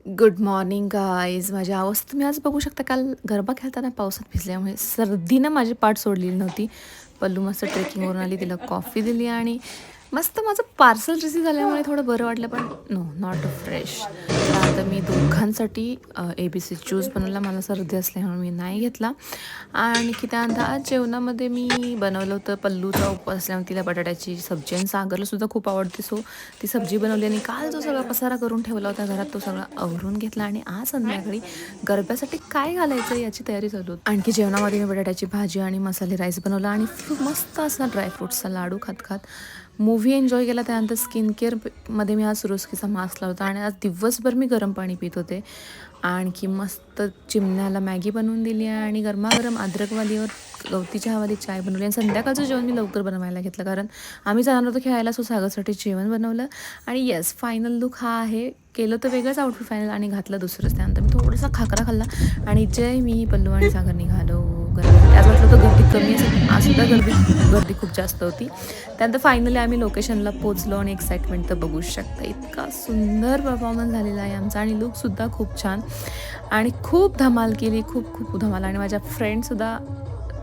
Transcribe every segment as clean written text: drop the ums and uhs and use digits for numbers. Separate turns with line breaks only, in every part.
Good morning guys. माझी अवस्था तुम्ही आज बघू शकता. काल गरबा खेळताना पावसात भिजल्यामुळे सर्दीनं माझी पाठ सोडलेली नव्हती. पल्लू मस्त ट्रेकिंगवरून आली, तिला कॉफी दिली आणि मस्त माझं पार्सल रिसीव झाल्यामुळे थोडं बरं वाटलं. पण नो, नॉट फ्रेश. आता मी दोघांसाठी ABC ज्यूस बनवला. मला सर्दी असल्यामुळे मी नाही घेतला. आणखी त्यानंतर आज जेवणामध्ये मी बनवलं होतं, पल्लूचा उपवास असल्यामुळे तिला बटाट्याची सब्जी आणि सागरलासुद्धा खूप आवडते, सो ती सब्जी बनवली. आणि काल जो सगळा पसारा करून ठेवला होता घरात, तो सगळा आवरून घेतला. आणि आज संध्याकाळी गरब्यासाठी काय घालायचं याची तयारी चालू होती. आणखी जेवणामध्ये मी बटाट्याची भाजी आणि मसाले राईस बनवला आणि मस्त असा ड्रायफ्रूट्सचा लाडू खात खात मूव्ही एन्जॉय केला. त्यानंतर स्किन केअरमध्ये मी आज सुरोस्कीचा मास्क लावला होता आणि आज दिवसभर मी गरम पाणी पित होते. आणखी मस्त चिमण्याला मॅगी बनवून दिली आणि गरमागरम अद्रकवालीवर गवती चहावाली चाय बनवली. आणि संध्याकाळचं जेवण मी लवकर बनवायला घेतलं, कारण आम्ही जाणार होतो खेळायला, सो सागरसाठी जेवण बनवलं. आणि येस, फायनल लुक हा आहे. केलं तर वेगळंच आउटफिट फायनल आणि घातलं दुसरंच. त्यानंतर मी थोडासा खाकरा खाल्ला आणि जय मी पल्लू आणि सागर निघालो गर्दीसाठी. आज वाटलं तर गर्दी कमी असेल, आजसुद्धा गर्दी खूप जास्त होती. त्यानंतर फायनली आम्ही लोकेशनला पोचलो आणि एक्साइटमेंट तर बघू शकता. इतका सुंदर परफॉर्मन्स झालेला आहे आमचा आणि लुकसुद्धा खूप छान आणि खूप धमाल केली, खूप खूप धमाल. आणि माझ्या फ्रेंडसुद्धा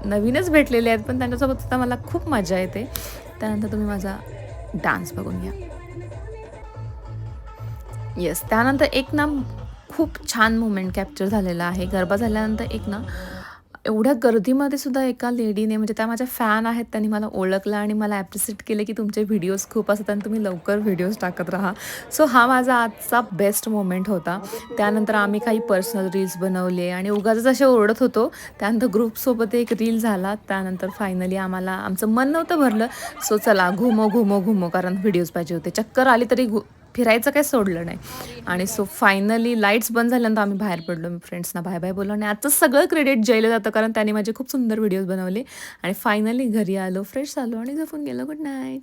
नवीनच भेटलेले आहेत, पण त्यांच्यासोबत सुद्धा मला खूप मजा येते. त्यानंतर तुम्ही माझा डान्स बघून घ्या. येस, त्यानंतर एक ना खूप छान मुमेंट कॅप्चर झालेला आहे. गरबा झाल्यानंतर एक ना एवढ्या गर्दीमध्ये सुद्धा एका लेडीने, म्हणजे त्या माझ्या फॅन आहेत, त्यांनी मला ओळखलं आणि मला ॲप्रिशिएट केले की तुमचे व्हिडिओज खूप असतात आणि तुम्ही लवकर व्हिडिओज टाकत राहा. सो हा माझा आजचा बेस्ट मोमेंट होता. त्यानंतर आम्ही काही पर्सनल रील्स बनवले आणि उगाचच असे ओरडत होतो. त्यानंतर ग्रुपसोबत एक रील झाला. त्यानंतर फायनली आम्हाला आमचं मन नव्हतं भरलं, सो चला घुमो घुमो घुमो, कारण व्हिडिओज पाहिजे होते. चक्कर आली तरी फिरायचं काही सोडलं नाही. आणि सो फायनली लाईट्स बंद झाल्यानंतर आम्ही बाहेर पडलो. मी फ्रेंड्सना बाय बाय बोललो आणि आजचं सगळं क्रेडिट जयला जातं, कारण त्याने माझे खूप सुंदर व्हिडिओज बनवले. आणि फायनली घरी आलो, फ्रेश झालो आणि झोपून गेलो. Good night.